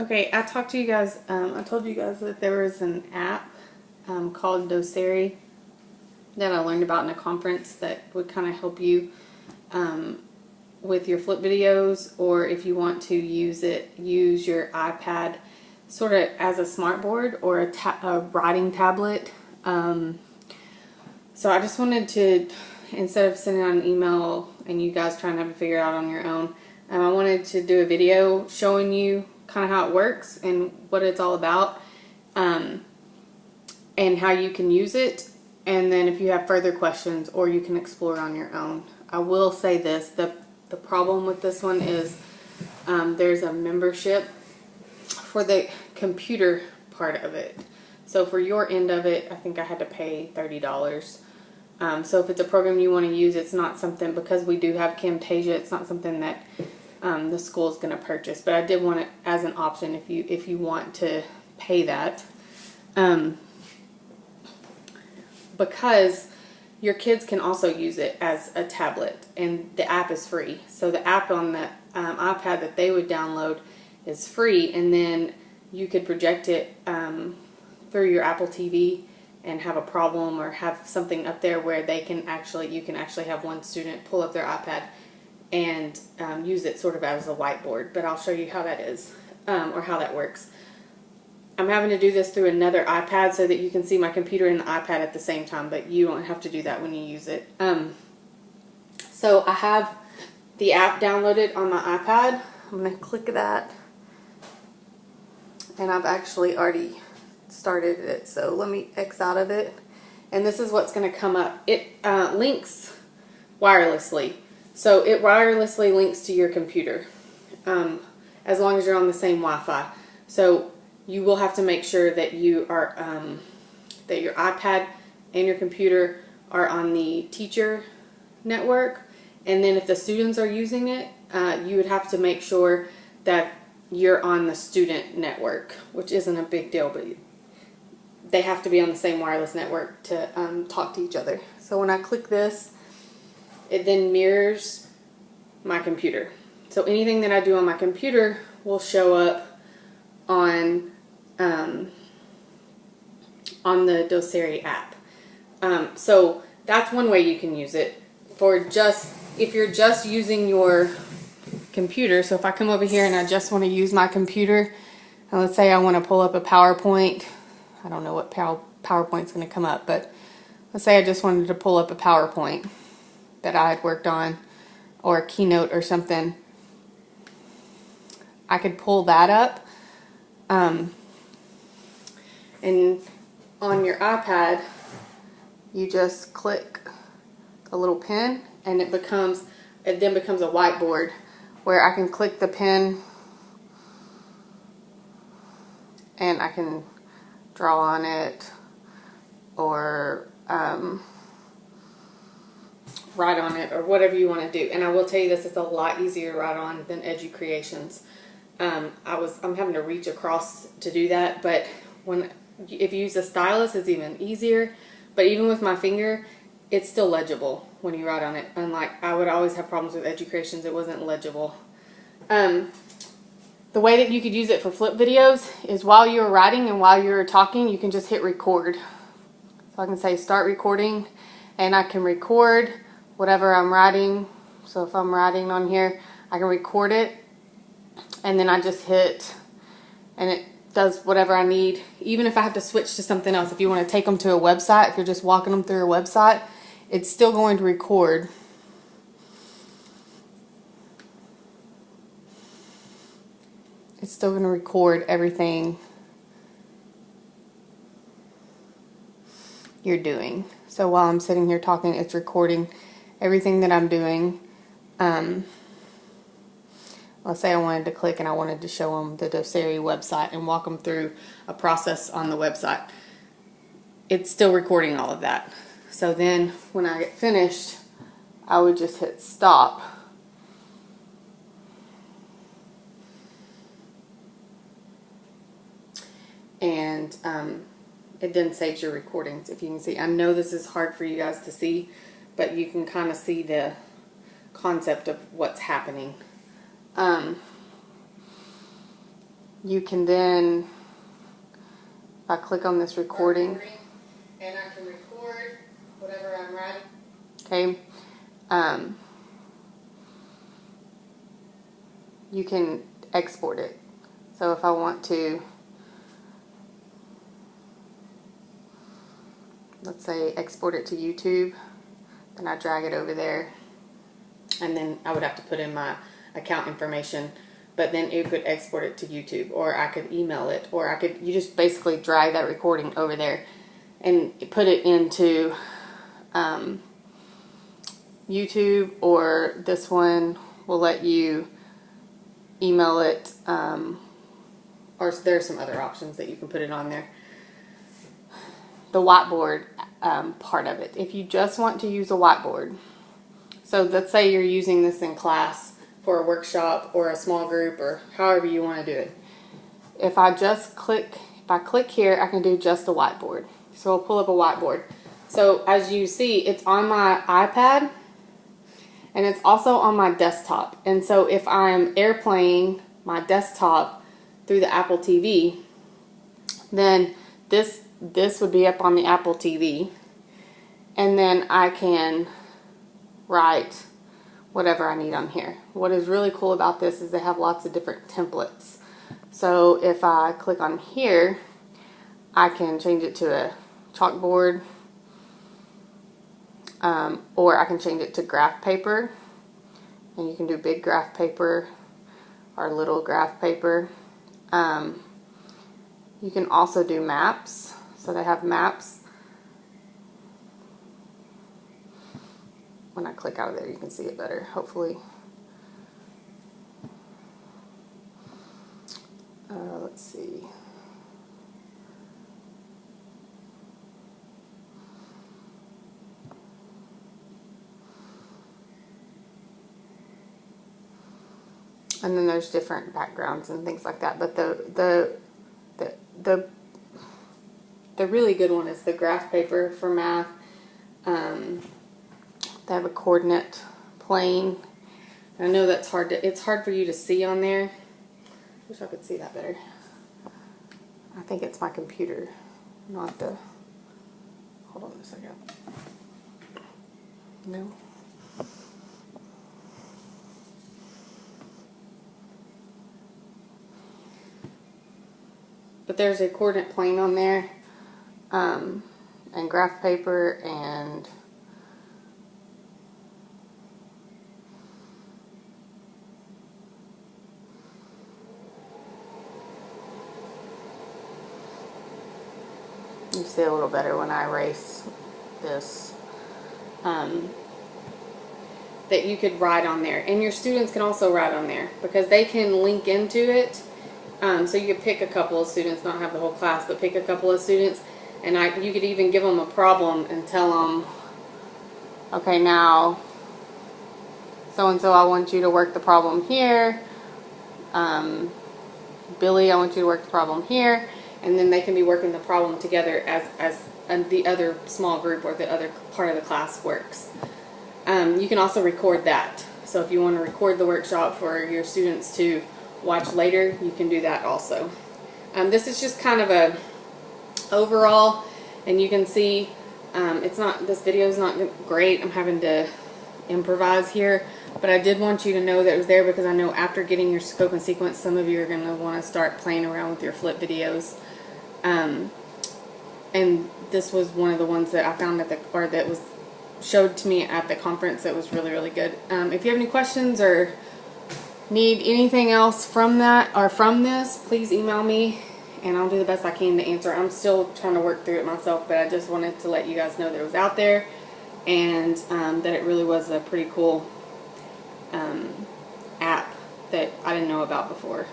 Okay, I talked to you guys, I told you guys that there was an app called Doceri that I learned about in a conference that would kind of help you with your flip videos, or if you want to use your iPad sort of as a smartboard or a writing tablet. So I just wanted to, instead of sending out an email and you guys trying to have to figure it out on your own, I wanted to do a video showing you kind of how it works and what it's all about, and how you can use it. And then if you have further questions, or you can explore on your own. I will say this, the problem with this one is there's a membership for the computer part of it. So for your end of it, I think I had to pay $30. So if it's a program you want to use, it's not something, because we do have Camtasia, it's not something that the school is going to purchase. But I did want it as an option if you want to pay that. Because your kids can also use it as a tablet, and the app is free. So the app on the iPad that they would download is free, and then you could project it through your Apple TV and have a problem or have something up there where you can actually have one student pull up their iPad and use it sort of as a whiteboard. But I'll show you how that is, or how that works. I'm having to do this through another iPad so that you can see my computer and the iPad at the same time, but you don't have to do that when you use it. So I have the app downloaded on my iPad. I'm going to click that, and I've actually already started it, so let me X out of it. And this is what's going to come up. It links wirelessly. So it wirelessly links to your computer, as long as you're on the same Wi-Fi. So you will have to make sure that you are that your iPad and your computer are on the teacher network, and then if the students are using it, you would have to make sure that you're on the student network, which isn't a big deal, but they have to be on the same wireless network to talk to each other. So when I click this, it then mirrors my computer. So anything that I do on my computer will show up on the Doceri app. So that's one way you can use it. If you're just using your computer, so if I come over here and I just want to use my computer, and let's say I want to pull up a PowerPoint. I don't know what PowerPoint's going to come up, but let's say I just wanted to pull up a PowerPoint that I had worked on, or a keynote or something. I could pull that up, and on your iPad you just click the little pen, and it then becomes a whiteboard where I can click the pen and I can draw on it, or write on it, or whatever you want to do. And I will tell you this, it's a lot easier to write on than EduCreations. I'm having to reach across to do that, but if you use a stylus, it's even easier. But even with my finger, it's still legible when you write on it. Unlike, I would always have problems with EduCreations, it wasn't legible. The way that you could use it for flip videos is while you're writing and while you're talking, you can just hit record. So I can say start recording, and I can record whatever I'm writing. So if I'm writing on here, I can record it, and then I just hit, and it does whatever I need. Even if I have to switch to something else, if you want to take them to a website, if you're just walking them through a website, it's still going to record. It's still going to record everything you're doing. So while I'm sitting here talking, it's recording everything that I'm doing. Let's say I wanted to click and I wanted to show them the Doceri website and walk them through a process on the website. It's still recording all of that. So then when I get finished, I would just hit stop. And it then saves your recordings. If you can see, I know this is hard for you guys to see, but you can kind of see the concept of what's happening. you can then, if I click on this recording, and I can record whatever I'm writing. Okay. You can export it. So if I want to, let's say, export it to YouTube, then I drag it over there, and then I would have to put in my account information, but then it could export it to YouTube, or I could email it, or you just basically drag that recording over there and put it into YouTube, or this one will let you email it, or there's some other options that you can put it on there. The whiteboard part of it. If you just want to use a whiteboard, so let's say you're using this in class for a workshop or a small group or however you want to do it. If I click here, I can do just a whiteboard. So I'll pull up a whiteboard. So as you see, it's on my iPad and it's also on my desktop. And so if I'm airplaying my desktop through the Apple TV, then this would be up on the Apple TV, and then I can write whatever I need on here. What is really cool about this is they have lots of different templates. So if I click on here, I can change it to a chalkboard, or I can change it to graph paper, and you can do big graph paper or little graph paper. You can also do maps. So they have maps. When I click out of there, you can see it better, hopefully. Let's see. And then there's different backgrounds and things like that. But the really good one is the graph paper for math. They have a coordinate plane. I know that's hard it's hard for you to see on there. Wish I could see that better. I think it's my computer, not the, hold on a second. No. But there's a coordinate plane on there, and graph paper, and you see a little better when I erase this, that you could write on there. And your students can also write on there because they can link into it. So you could pick a couple of students, not have the whole class, but pick a couple of students, and you could even give them a problem and tell them, okay, now so-and-so, I want you to work the problem here. Billy, I want you to work the problem here. And then they can be working the problem together as the other small group or the other part of the class works. You can also record that. So if you want to record the workshop for your students to watch later, you can do that also. This is just kind of a overall, and you can see this video is not great. I'm having to improvise here, but I did want you to know that it was there because I know after getting your scope and sequence, some of you are going to want to start playing around with your flip videos. And this was one of the ones that I found that was showed to me at the conference that was really, really good. If you have any questions or need anything else from that or from this, please email me and I'll do the best I can to answer. I'm still trying to work through it myself, but I just wanted to let you guys know that it was out there and that it really was a pretty cool app that I didn't know about before.